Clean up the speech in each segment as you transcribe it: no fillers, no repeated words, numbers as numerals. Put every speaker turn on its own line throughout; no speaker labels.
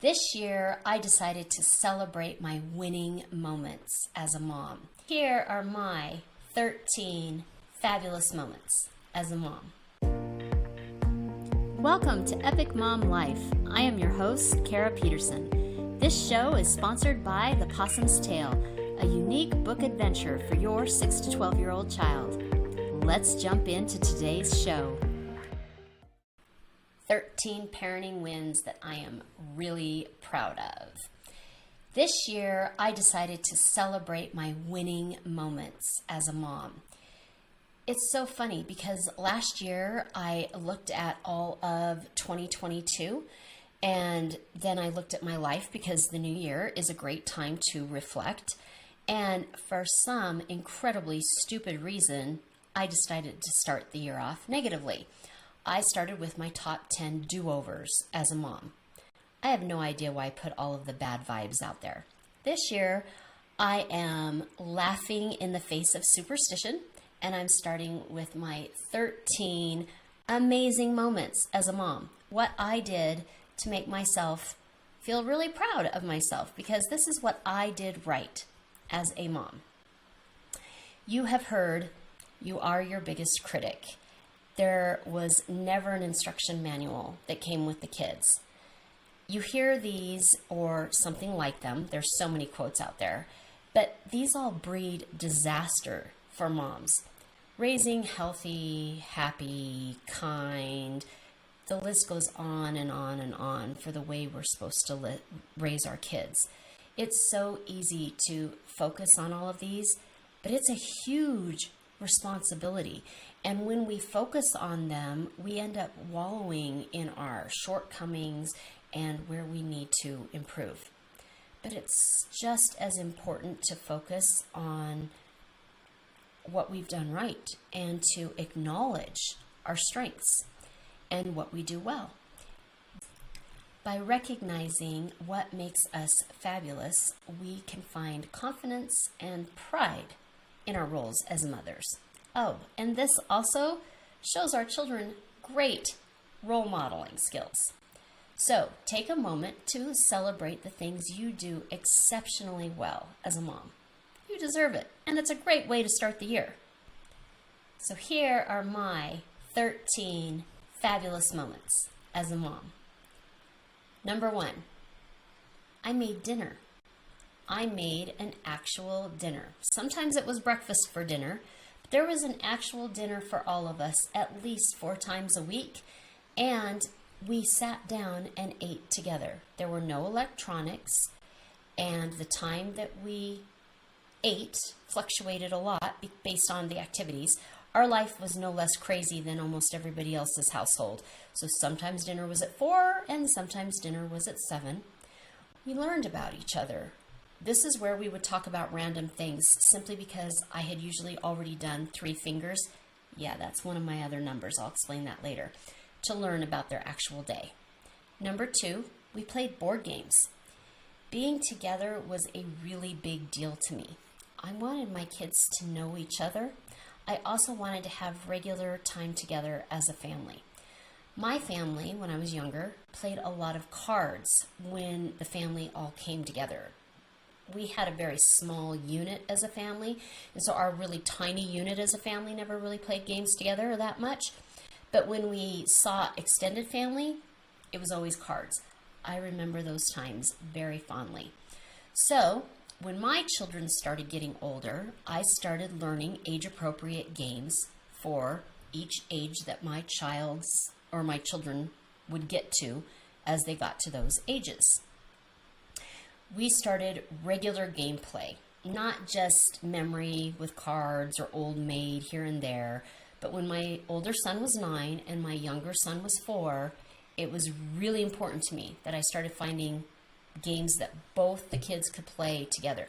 This year, I decided to celebrate my winning moments as a mom. Here are my 13 fabulous moments as a mom. Welcome to Epic Mom Life. I am your host, Kara Peterson. This show is sponsored by The Possum's Tale, a unique book adventure for your 6 to 12-year-old child. Let's jump into today's show. 13 parenting wins that I am really proud of. This year, I decided to celebrate my winning moments as a mom. It's so funny because last year I looked at all of 2022 and then I looked at my life because the new year is a great time to reflect. And for some incredibly stupid reason, I decided to start the year off negatively. I started with my top 10 do-overs as a mom. I have no idea why I put all of the bad vibes out there. This year, I am laughing in the face of superstition, and I'm starting with my 13 amazing moments as a mom. What I did to make myself feel really proud of myself, because this is what I did right as a mom. You have heard, you are your biggest critic. There was never an instruction manual that came with the kids. You hear these or something like them. There's so many quotes out there, but these all breed disaster for moms. Raising healthy, happy, kind, the list goes on and on and on for the way we're supposed to raise our kids. It's so easy to focus on all of these, but it's a huge responsibility. And when we focus on them, we end up wallowing in our shortcomings and where we need to improve. But it's just as important to focus on what we've done right and to acknowledge our strengths and what we do well. By recognizing what makes us fabulous, we can find confidence and pride in our roles as mothers. Oh, and this also shows our children great role modeling skills. So take a moment to celebrate the things you do exceptionally well as a mom. You deserve it, and it's a great way to start the year. So here are my 13 fabulous moments as a mom. Number 1, I made dinner. I made an actual dinner. Sometimes it was breakfast for dinner, but there was an actual dinner for all of us at least 4 times a week, and we sat down and ate together. There were no electronics, and the time that we ate fluctuated a lot based on the activities. Our life was no less crazy than almost everybody else's household. So sometimes dinner was at 4 and sometimes dinner was at 7. We learned about each other. This is where we would talk about random things simply because I had usually already done 3 fingers. Yeah, that's one of my other numbers. I'll explain that later. To learn about their actual day. Number 2, we played board games. Being together was a really big deal to me. I wanted my kids to know each other. I also wanted to have regular time together as a family. My family, when I was younger, played a lot of cards when the family all came together. We had a very small unit as a family, and so our really tiny unit as a family never really played games together that much. But when we saw extended family, it was always cards. I remember those times very fondly. So when my children started getting older, I started learning age-appropriate games for each age that my child's or my children would get to as they got to those ages. We started regular gameplay, not just memory with cards or old maid here and there, but when my older son was 9 and my younger son was 4, it was really important to me that I started finding games that both the kids could play together.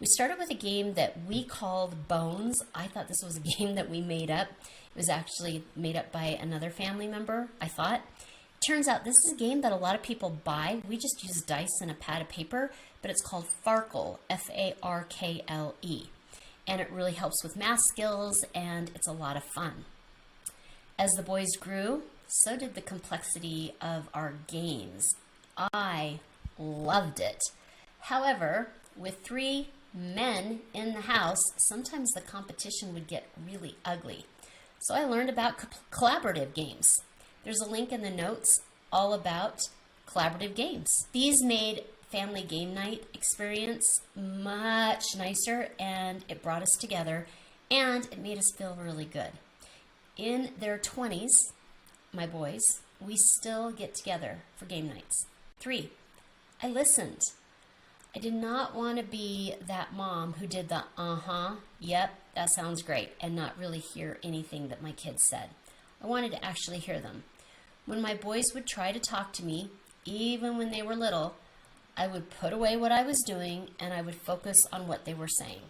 We started with a game that we called Bones. I thought this was a game that we made up. It was actually made up by another family member, I thought. Turns out this is a game that a lot of people buy. We just use dice and a pad of paper, but it's called Farkle, F-A-R-K-L-E. And it really helps with math skills, and it's a lot of fun. As the boys grew, so did the complexity of our games. I loved it. However, with 3 men in the house, sometimes the competition would get really ugly. So I learned about collaborative games. There's a link in the notes all about collaborative games. These made family game night experience much nicer, and it brought us together, and it made us feel really good. In their 20s, my boys, we still get together for game nights. 3, I listened. I did not want to be that mom who did the yep, that sounds great, and not really hear anything that my kids said. I wanted to actually hear them. When my boys would try to talk to me, even when they were little, I would put away what I was doing and I would focus on what they were saying.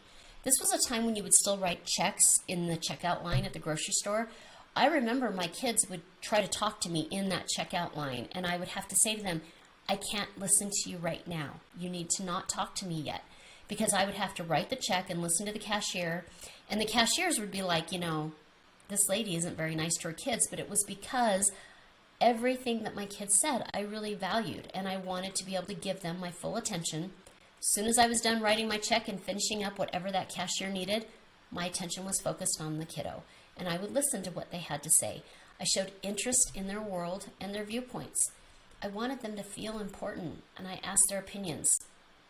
This was a time when you would still write checks in the checkout line at the grocery store. I remember my kids would try to talk to me in that checkout line, and I would have to say to them, I can't listen to you right now. You need to not talk to me yet. Because I would have to write the check and listen to the cashier, and the cashiers would be like, this lady isn't very nice to her kids, but it was because everything that my kids said I really valued, and I wanted to be able to give them my full attention. As soon as I was done writing my check and finishing up whatever that cashier needed, my attention was focused on the kiddo, and I would listen to what they had to say. I showed interest in their world and their viewpoints. I wanted them to feel important, and I asked their opinions.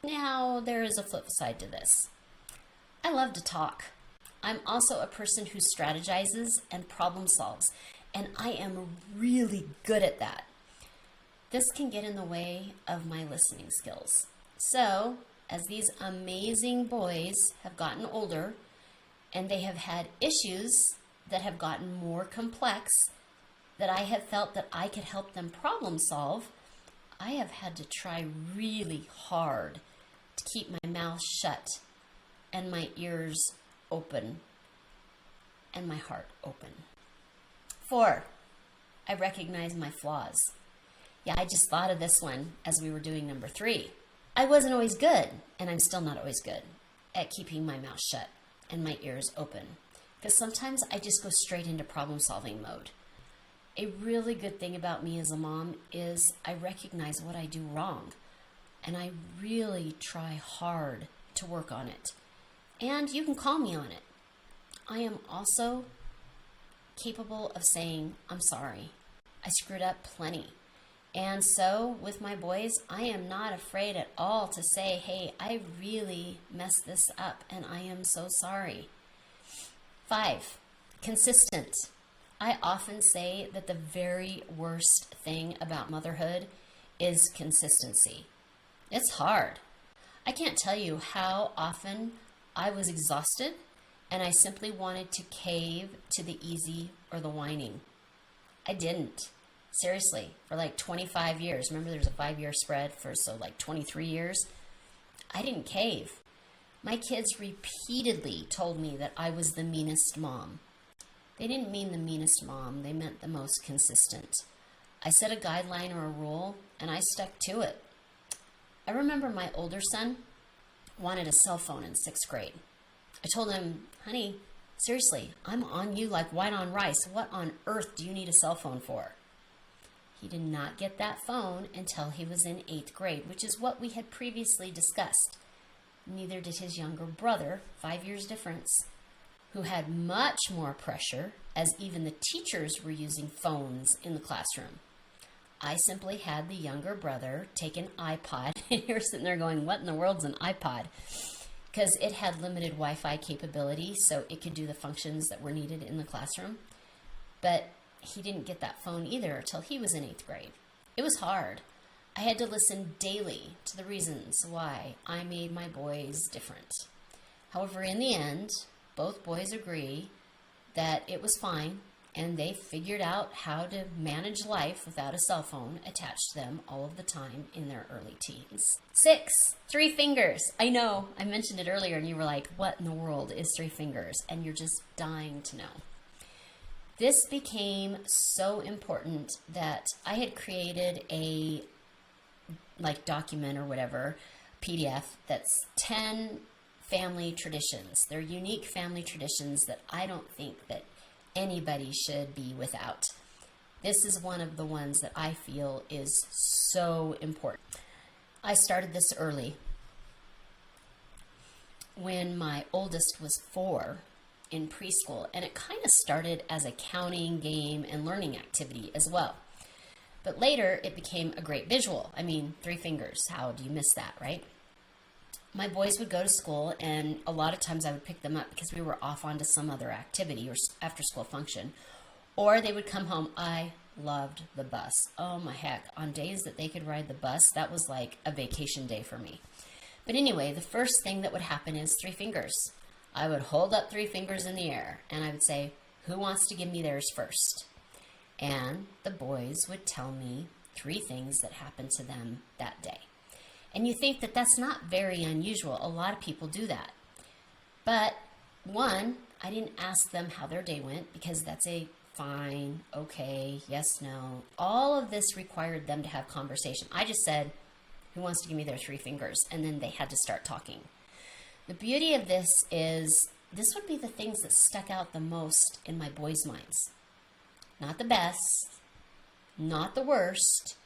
Now, there is a flip side to this. I love to talk. I'm also a person who strategizes and problem solves, and I am really good at that. This can get in the way of my listening skills. So, as these amazing boys have gotten older, and they have had issues that have gotten more complex, that I have felt that I could help them problem solve, I have had to try really hard to keep my mouth shut and my ears open and my heart open. 4, I recognize my flaws. Yeah, I just thought of this one as we were doing number 3. I wasn't always good, and I'm still not always good at keeping my mouth shut and my ears open, because sometimes I just go straight into problem-solving mode. A really good thing about me as a mom is I recognize what I do wrong, and I really try hard to work on it. And you can call me on it. I am also capable of saying, I'm sorry. I screwed up plenty. And so with my boys, I am not afraid at all to say, hey, I really messed this up and I am so sorry. 5, consistent. I often say that the very worst thing about motherhood is consistency. It's hard. I can't tell you how often I was exhausted and I simply wanted to cave to the easy or the whining. I didn't. Seriously, for like 25 years. Remember there's a 5-year spread for 23 years. I didn't cave. My kids repeatedly told me that I was the meanest mom. They didn't mean the meanest mom. They meant the most consistent. I set a guideline or a rule, and I stuck to it. I remember my older son wanted a cell phone in 6th grade. I told him, honey, seriously, I'm on you like white on rice. What on earth do you need a cell phone for? He did not get that phone until he was in 8th grade, which is what we had previously discussed. Neither did his younger brother, 5 years difference, who had much more pressure, as even the teachers were using phones in the classroom. I simply had the younger brother take an iPod, and you're sitting there going, what in the world's an iPod? Because it had limited Wi-Fi capability, so it could do the functions that were needed in the classroom. But he didn't get that phone either until he was in 8th grade. It was hard. I had to listen daily to the reasons why I made my boys different. However, in the end, both boys agree that it was fine, and they figured out how to manage life without a cell phone attached to them all of the time in their early teens. 6, 3 fingers. I know, I mentioned it earlier, and you were like, what in the world is 3 fingers? And you're just dying to know. This became so important that I had created a document or whatever, PDF, that's 10 family traditions. They're unique family traditions that I don't think that anybody should be without. This is one of the ones that I feel is so important. I started this early. When my oldest was 4 in preschool, and it kind of started as a counting game and learning activity as well. But later it became a great visual. I mean, 3 fingers, how do you miss that, right? My boys would go to school, and a lot of times I would pick them up because we were off onto some other activity or after school function, or they would come home. I loved the bus. Oh my heck, on days that they could ride the bus, that was like a vacation day for me. But anyway, the first thing that would happen is 3 fingers. I would hold up 3 fingers in the air, and I would say, who wants to give me theirs first? And the boys would tell me 3 things that happened to them that day. And you think that that's not very unusual. A lot of people do that. But one, I didn't ask them how their day went because that's a fine, okay, yes, no. All of this required them to have conversation. I just said, who wants to give me their 3 fingers? And then they had to start talking. The beauty of this is this would be the things that stuck out the most in my boys' minds. Not the best, not the worst.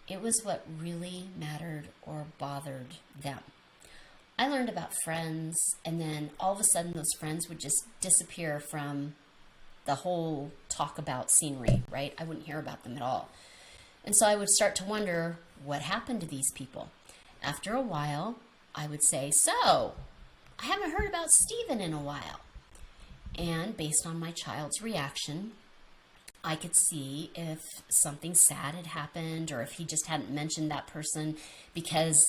It was what really mattered or bothered them. I learned about friends, and then all of a sudden those friends would just disappear from the whole talk about scenery, right? I wouldn't hear about them at all. And so I would start to wonder, what happened to these people? After a while, I would say, so, I haven't heard about Stephen in a while. And based on my child's reaction, I could see if something sad had happened or if he just hadn't mentioned that person because,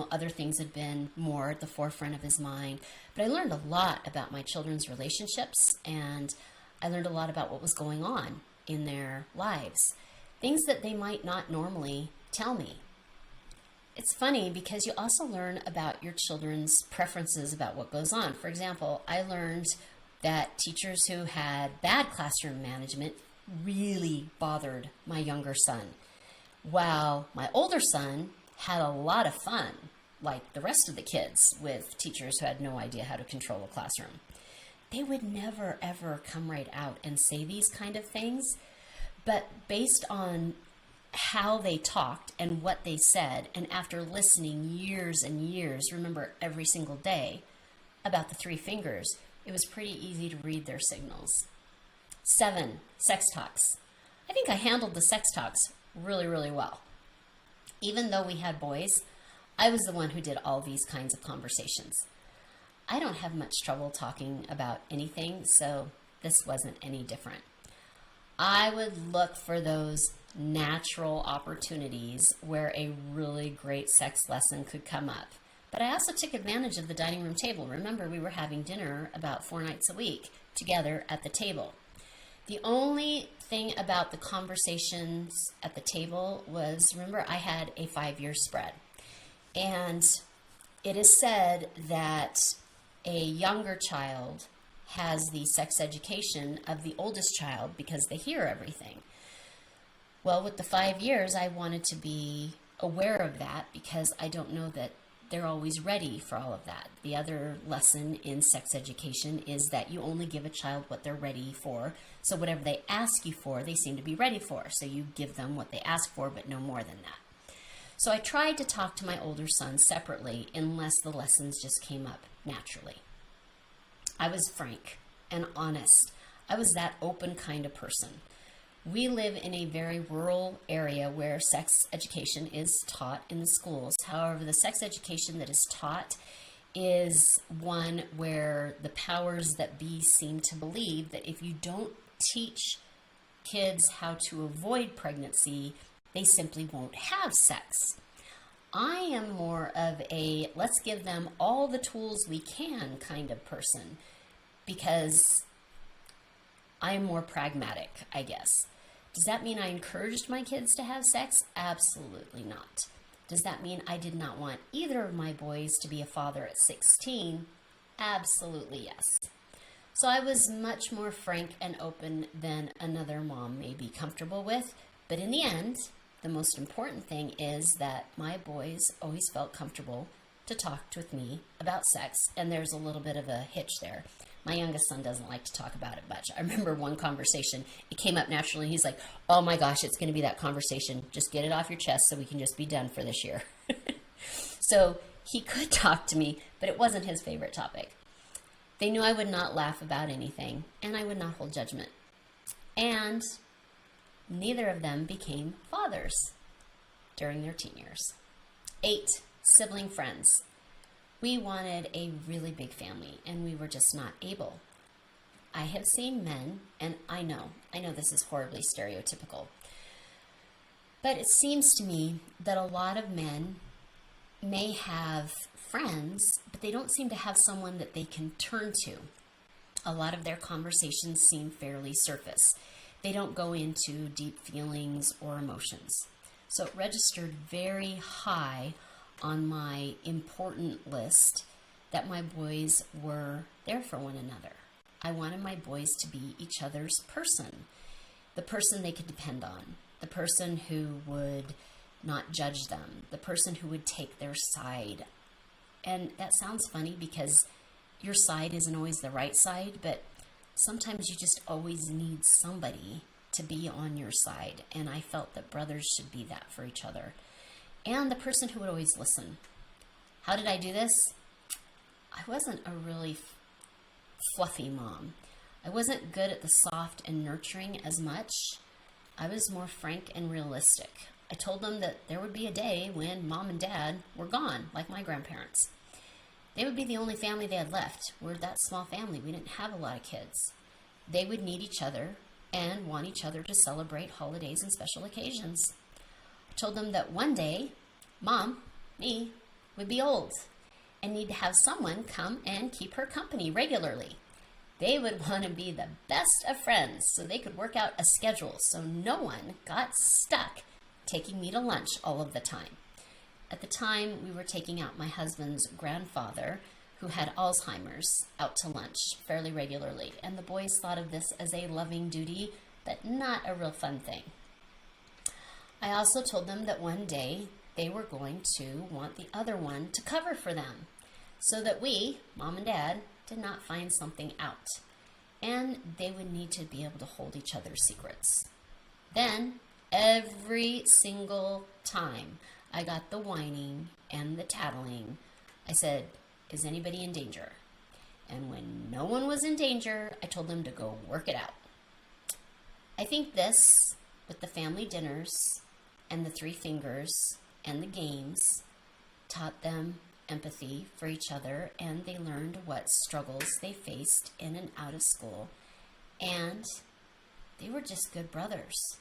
other things had been more at the forefront of his mind. But I learned a lot about my children's relationships, and I learned a lot about what was going on in their lives. Things that they might not normally tell me. It's funny because you also learn about your children's preferences about what goes on. For example, I learned that teachers who had bad classroom management really bothered my younger son, while my older son had a lot of fun, like the rest of the kids, with teachers who had no idea how to control a classroom. They would never, ever come right out and say these kind of things, but based on how they talked and what they said, and after listening years and years, remember every single day, about the 3 fingers, it was pretty easy to read their signals. 7, sex talks. I think I handled the sex talks really, really well. Even though we had boys, I was the one who did all these kinds of conversations. I don't have much trouble talking about anything, so this wasn't any different. I would look for those natural opportunities where a really great sex lesson could come up. But I also took advantage of the dining room table. Remember, we were having dinner about 4 nights a week together at the table. The only thing about the conversations at the table was, remember, I had a 5-year spread. And it is said that a younger child has the sex education of the oldest child because they hear everything. Well, with the 5 years, I wanted to be aware of that because I don't know that they're always ready for all of that. The other lesson in sex education is that you only give a child what they're ready for. So whatever they ask you for, they seem to be ready for. So you give them what they ask for, but no more than that. So I tried to talk to my older son separately unless the lessons just came up naturally. I was frank and honest. I was that open kind of person. We live in a very rural area where sex education is taught in the schools. However, the sex education that is taught is one where the powers that be seem to believe that if you don't teach kids how to avoid pregnancy, they simply won't have sex. I am more of a let's give them all the tools we can kind of person because I'm more pragmatic, I guess. Does that mean I encouraged my kids to have sex? Absolutely not. Does that mean I did not want either of my boys to be a father at 16? Absolutely yes. So I was much more frank and open than another mom may be comfortable with. But in the end, the most important thing is that my boys always felt comfortable to talk with me about sex. And there's a little bit of a hitch there. My youngest son doesn't like to talk about it much. I remember one conversation, it came up naturally. He's like, oh my gosh, it's going to be that conversation. Just get it off your chest so we can just be done for this year. So he could talk to me, but it wasn't his favorite topic. They knew I would not laugh about anything, and I would not hold judgment. And neither of them became fathers during their teen years. 8, sibling friends. We wanted a really big family, and we were just not able. I have seen men, and I know this is horribly stereotypical, but it seems to me that a lot of men may have friends, but they don't seem to have someone that they can turn to. A lot of their conversations seem fairly surface. They don't go into deep feelings or emotions. So it registered very high on my important list that my boys were there for one another. I wanted my boys to be each other's person, the person they could depend on, the person who would not judge them, the person who would take their side. And that sounds funny because your side isn't always the right side, but sometimes you just always need somebody to be on your side. And I felt that brothers should be that for each other. And the person who would always listen. How did I do this? I wasn't a really fluffy mom. I wasn't good at the soft and nurturing as much. I was more frank and realistic. I told them that there would be a day when mom and dad were gone, like my grandparents. They would be the only family they had left. We're that small family. We didn't have a lot of kids. They would need each other and want each other to celebrate holidays and special occasions. I told them that one day, mom, me, would be old and need to have someone come and keep her company regularly. They would want to be the best of friends so they could work out a schedule so no one got stuck taking me to lunch all of the time. At the time, we were taking out my husband's grandfather, who had Alzheimer's, out to lunch fairly regularly, and the boys thought of this as a loving duty, but not a real fun thing. I also told them that one day they were going to want the other one to cover for them, so that we, mom and dad, did not find something out, and they would need to be able to hold each other's secrets. Then, every single time I got the whining and the tattling, I said, is anybody in danger? And when no one was in danger, I told them to go work it out. I think this, with the family dinners and the 3 fingers and the games, taught them empathy for each other, and they learned what struggles they faced in and out of school, and they were just good brothers.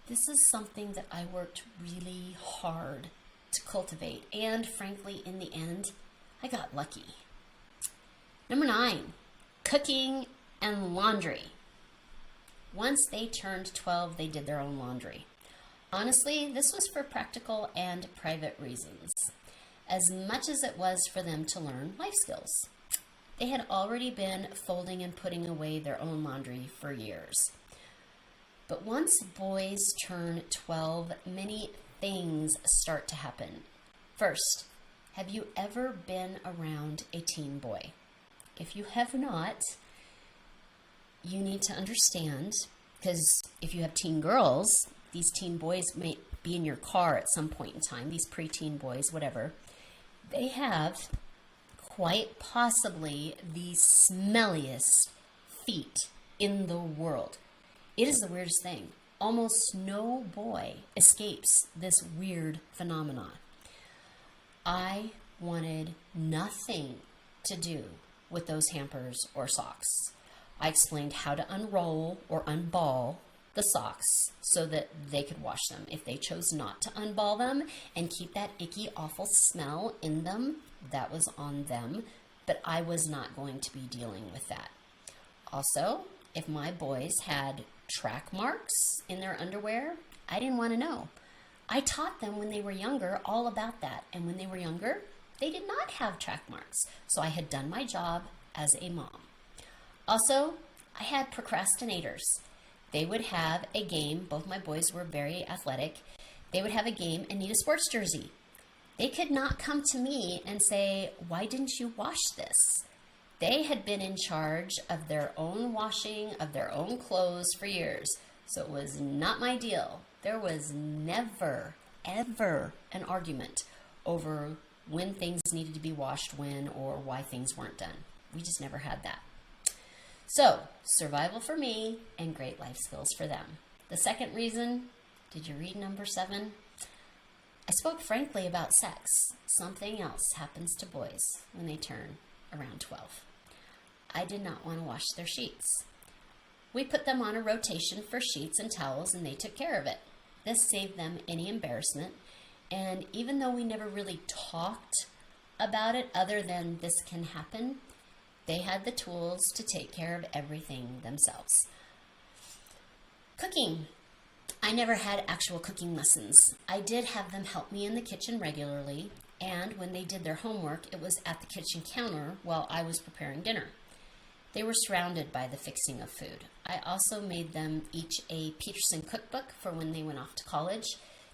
This is something that I worked really hard to cultivate, and frankly, in the end, I got lucky. Number 9, cooking and laundry. Once they turned 12, they did their own laundry. Honestly, this was for practical and private reasons, as much as it was for them to learn life skills. They had already been folding and putting away their own laundry for years. But once boys turn 12, many things start to happen. First, have you ever been around a teen boy? If you have not, you need to understand, because if you have teen girls, these teen boys may be in your car at some point in time, these preteen boys, whatever. They have quite possibly the smelliest feet in the world. It is the weirdest thing. Almost no boy escapes this weird phenomenon. I wanted nothing to do with those hampers or socks. I explained how to unroll or unball the socks so that they could wash them. If they chose not to unball them and keep that icky, awful smell in them, that was on them, but I was not going to be dealing with that. Also, if my boys had track marks in their underwear, I didn't want to know. I taught them when they were younger all about that, and when they were younger, they did not have track marks, so I had done my job as a mom. Also, I had procrastinators. They would have a game. Both my boys were very athletic. They would have a game and need a sports jersey. They could not come to me and say, why didn't you wash this? They had been in charge of their own washing of their own clothes for years, so it was not my deal. There was never, ever an argument over when things needed to be washed when or why things weren't done. We just never had that. So, survival for me and great life skills for them. The second reason, did you read number 7? I spoke frankly about sex. Something else happens to boys when they turn around 12. I did not want to wash their sheets. We put them on a rotation for sheets and towels, and they took care of it. This saved them any embarrassment, and even though we never really talked about it other than this can happen, they had the tools to take care of everything themselves. Cooking. I never had actual cooking lessons. I did have them help me in the kitchen regularly, and when they did their homework, it was at the kitchen counter while I was preparing dinner. They were surrounded by the fixing of food. I also made them each a Peterson cookbook for when they went off to college.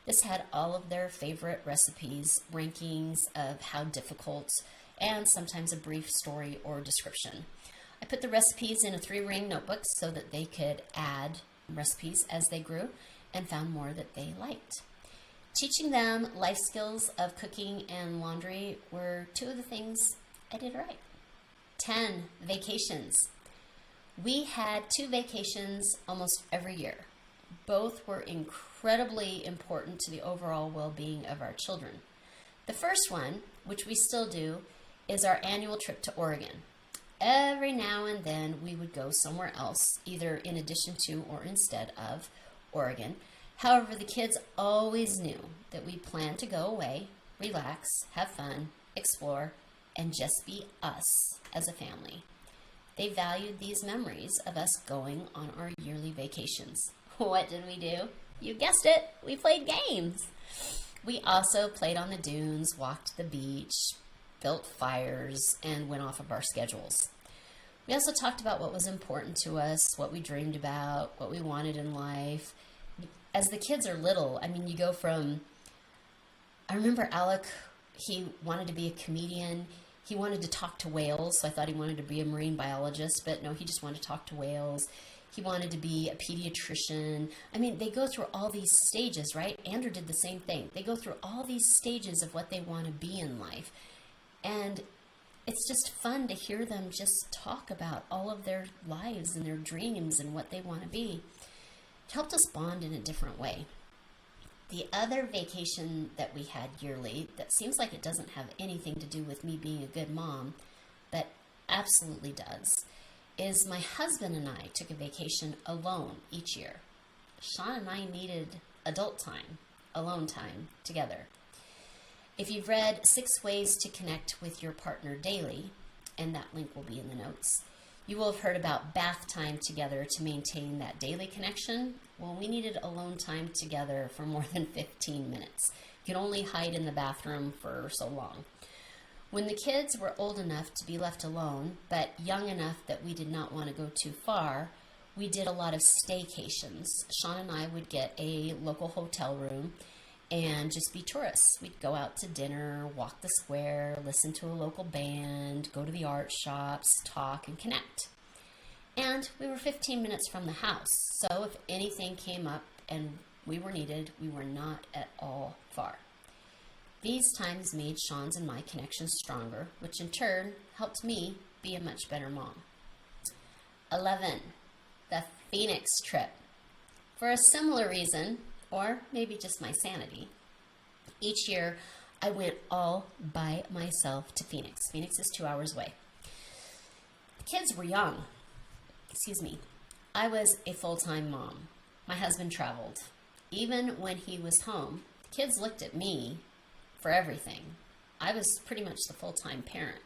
This had all of their favorite recipes, rankings of how difficult, and sometimes a brief story or description. I put the recipes in a 3-ring notebook so that they could add recipes as they grew and found more that they liked. Teaching them life skills of cooking and laundry were 2 of the things I did right. 10, vacations. We had 2 vacations almost every year. Both were incredibly important to the overall well-being of our children. The first one, which we still do, is our annual trip to Oregon. Every now and then we would go somewhere else, either in addition to or instead of Oregon. However, the kids always knew that we planned to go away, relax, have fun, explore, and just be us as a family. They valued these memories of us going on our yearly vacations. What did we do? You guessed it, we played games. We also played on the dunes, walked the beach, built fires, and went off of our schedules. We also talked about what was important to us, what we dreamed about, what we wanted in life. As the kids are little, you go from, I remember Alec, he wanted to be a comedian. He wanted to talk to whales, so I thought he wanted to be a marine biologist, but no, he just wanted to talk to whales. He wanted to be a pediatrician. They go through all these stages, right? Andrew did the same thing. They go through all these stages of what they want to be in life. And it's just fun to hear them just talk about all of their lives and their dreams and what they want to be. It helped us bond in a different way. The other vacation that we had yearly that seems like it doesn't have anything to do with me being a good mom, but absolutely does, is my husband and I took a vacation alone each year. Sean and I needed adult time, alone time together. If you've read 6 Ways to Connect with Your Partner Daily, and that link will be in the notes, you will have heard about bath time together to maintain that daily connection. Well, we needed alone time together for more than 15 minutes. You can only hide in the bathroom for so long. When the kids were old enough to be left alone, but young enough that we did not want to go too far, we did a lot of staycations. Sean and I would get a local hotel room and just be tourists. We'd go out to dinner, walk the square, listen to a local band, go to the art shops, talk, and connect. And we were 15 minutes from the house, so if anything came up and we were needed, we were not at all far. These times made Sean's and my connections stronger, which in turn helped me be a much better mom. 11, the Phoenix trip. For a similar reason, or maybe just my sanity, each year I went all by myself to Phoenix. Phoenix is 2 hours away. The kids were young. I was a full-time mom. My husband traveled. Even when he was home, the kids looked at me for everything. I was pretty much the full-time parent.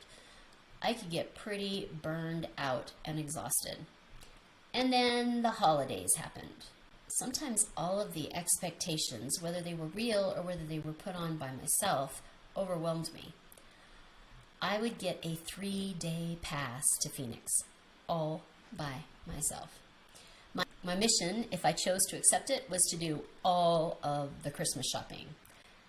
I could get pretty burned out and exhausted. And then the holidays happened. Sometimes all of the expectations, whether they were real or whether they were put on by myself, overwhelmed me. I would get a 3-day pass to Phoenix, all by myself. My mission, if I chose to accept it, was to do all of the Christmas shopping.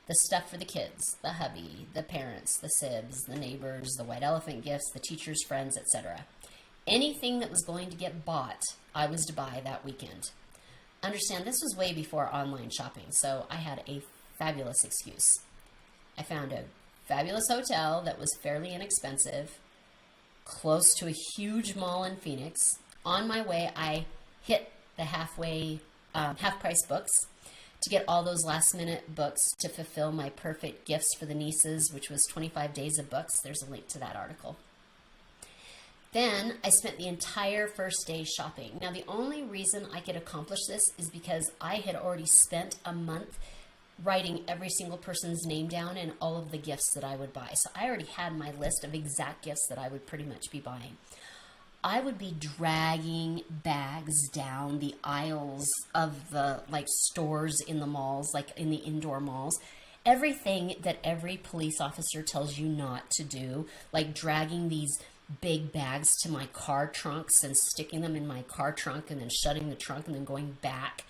The stuff for the kids, the hubby, the parents, the sibs, the neighbors, the white elephant gifts, the teachers' friends, etc. Anything that was going to get bought, I was to buy that weekend. Understand, this was way before online shopping, so I had a fabulous excuse. I found a fabulous hotel that was fairly inexpensive, close to a huge mall in Phoenix. On my way, I hit the half-price books to get all those last-minute books to fulfill my perfect gifts for the nieces, which was 25 days of books. There's a link to that article. Then I spent the entire first day shopping. Now, the only reason I could accomplish this is because I had already spent a month writing every single person's name down and all of the gifts that I would buy. So I already had my list of exact gifts that I would pretty much be buying. I would be dragging bags down the aisles of the stores in the malls, like in the indoor malls. Everything that every police officer tells you not to do, like dragging these big bags to my car trunks and sticking them in my car trunk and then shutting the trunk and then going back.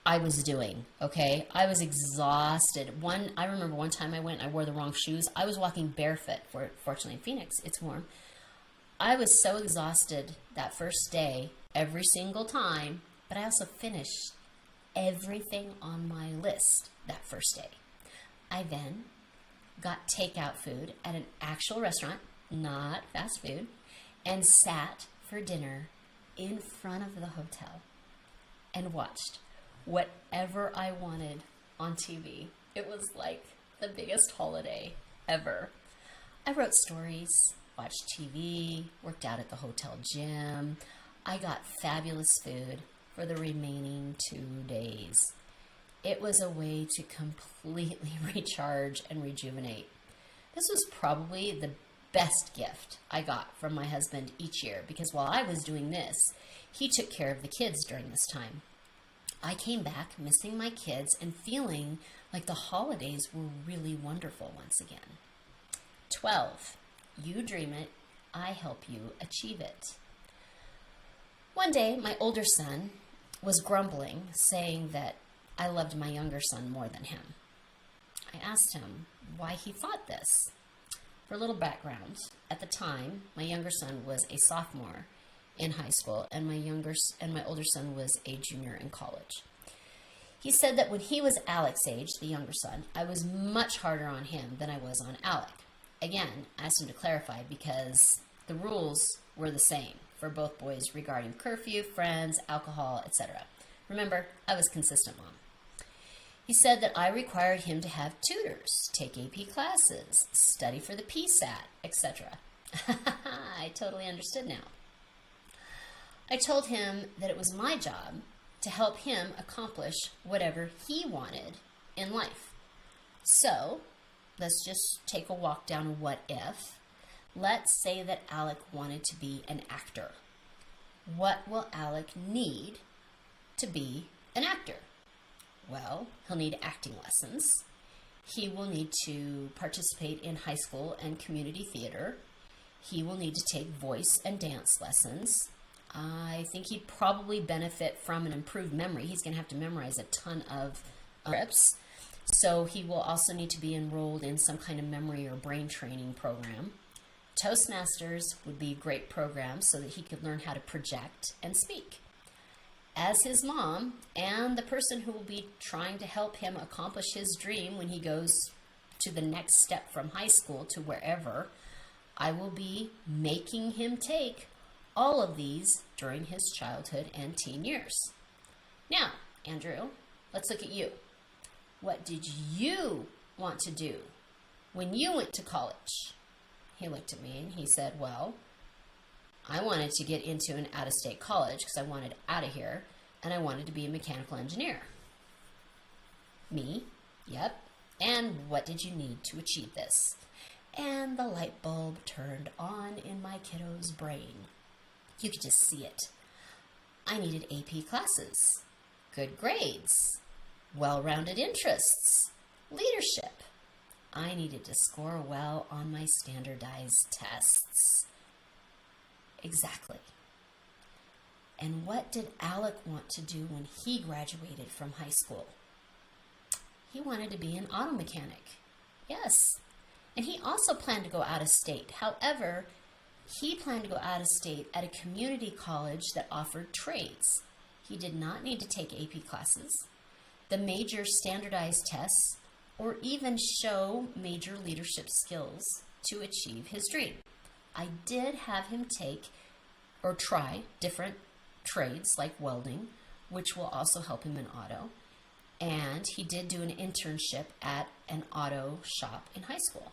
I was doing, okay? I was exhausted. I remember one time I wore the wrong shoes. I was walking barefoot. Fortunately in Phoenix, it's warm. I was so exhausted that first day, every single time, but I also finished everything on my list that first day. I then got takeout food at an actual restaurant, not fast food, and sat for dinner in front of the hotel and watched whatever I wanted on TV. It was like the biggest holiday ever. I wrote stories, watched TV, worked out at the hotel gym. I got fabulous food for the remaining 2 days. It was a way to completely recharge and rejuvenate. This was probably the best gift I got from my husband each year, because while I was doing this, he took care of the kids during this time. I came back missing my kids and feeling like the holidays were really wonderful once again. 12. You dream it, I help you achieve it. One day, my older son was grumbling, saying that I loved my younger son more than him. I asked him why he thought this. For a little background, at the time, my younger son was a sophomore in high school, and my older son was a junior in college. He said that when he was Alec's age, the younger son, I was much harder on him than I was on Alec. Again, I asked him to clarify because the rules were the same for both boys regarding curfew, friends, alcohol, etc. Remember, I was consistent mom. He said that I required him to have tutors, take AP classes, study for the PSAT, etc. I totally understood now. I told him that it was my job to help him accomplish whatever he wanted in life. So, let's just take a walk down a what if. Let's say that Alec wanted to be an actor. What will Alec need to be an actor? Well, he'll need acting lessons. He will need to participate in high school and community theater. He will need to take voice and dance lessons. I think he'd probably benefit from an improved memory. He's going to have to memorize a ton of scripts. So he will also need to be enrolled in some kind of memory or brain training program. Toastmasters would be a great program so that he could learn how to project and speak. As his mom and the person who will be trying to help him accomplish his dream when he goes to the next step from high school to wherever, I will be making him take all of these during his childhood and teen years. Now, Andrew, let's look at you. What did you want to do when you went to college? He looked at me and he said, well, I wanted to get into an out-of-state college because I wanted out of here, and I wanted to be a mechanical engineer. Me? Yep. And what did you need to achieve this? And the light bulb turned on in my kiddo's brain. You could just see it. I needed AP classes, good grades, well-rounded interests, leadership. I needed to score well on my standardized tests. Exactly. And what did Alec want to do when he graduated from high school? He wanted to be an auto mechanic. Yes. And he also planned to go out of state. However, he planned to go out of state at a community college that offered trades. He did not need to take AP classes. The major standardized tests or even show major leadership skills to achieve his dream. I did have him take or try different trades like welding, which will also help him in auto. And he did do an internship at an auto shop in high school.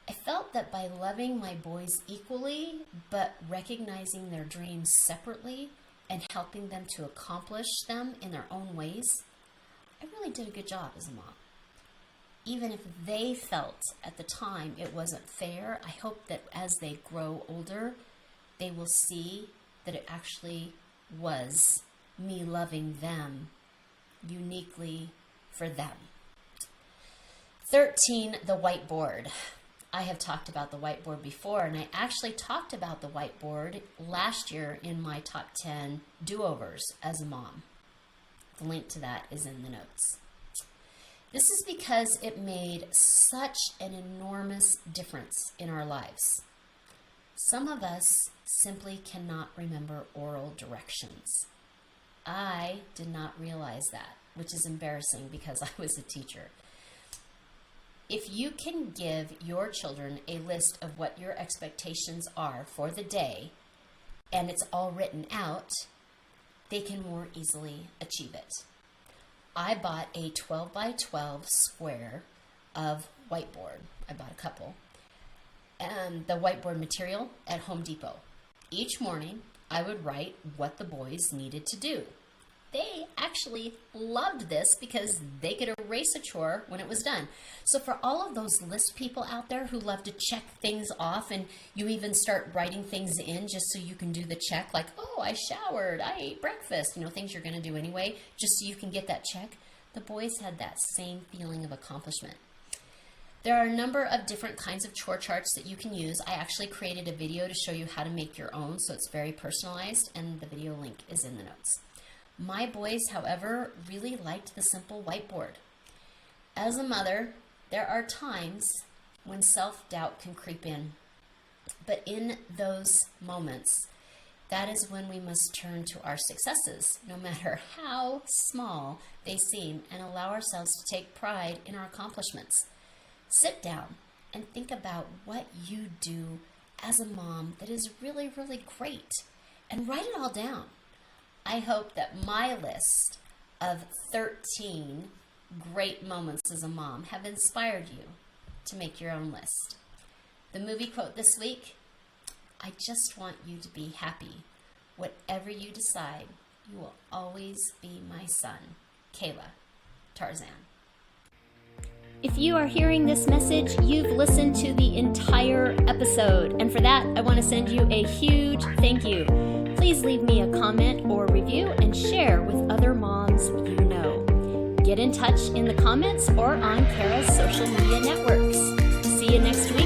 I felt that by loving my boys equally, but recognizing their dreams separately and helping them to accomplish them in their own ways, I really did a good job as a mom. Even if they felt at the time it wasn't fair, I hope that as they grow older, they will see that it actually was me loving them uniquely for them. 13, the whiteboard. I have talked about the whiteboard before, and I actually talked about the whiteboard last year in my top 10 do-overs as a mom. The link to that is in the notes. This is because it made such an enormous difference in our lives. Some of us simply cannot remember oral directions. I did not realize that, which is embarrassing because I was a teacher. If you can give your children a list of what your expectations are for the day, and it's all written out, they can more easily achieve it. I bought a 12 by 12 square of whiteboard. I bought a couple. And the whiteboard material at Home Depot. Each morning, I would write what the boys needed to do. They actually loved this because they could erase a chore when it was done. So for all of those list people out there who love to check things off, and you even start writing things in just so you can do the check, like, oh, I showered, I ate breakfast, things you're going to do anyway, just so you can get that check. The boys had that same feeling of accomplishment. There are a number of different kinds of chore charts that you can use. I actually created a video to show you how to make your own, so it's very personalized, and the video link is in the notes. My boys, however, really liked the simple whiteboard. As a mother, there are times when self-doubt can creep in. But in those moments, that is when we must turn to our successes, no matter how small they seem, and allow ourselves to take pride in our accomplishments. Sit down and think about what you do as a mom that is really, really great, and write it all down. I hope that my list of 13 great moments as a mom have inspired you to make your own list. The movie quote this week: I just want you to be happy. Whatever you decide, you will always be my son. Kayla, Tarzan. If you are hearing this message, you've listened to the entire episode, and for that, I want to send you a huge thank you. Please leave me a comment or review and share with other moms you know. Get in touch in the comments or on Kara's social media networks. See you next week.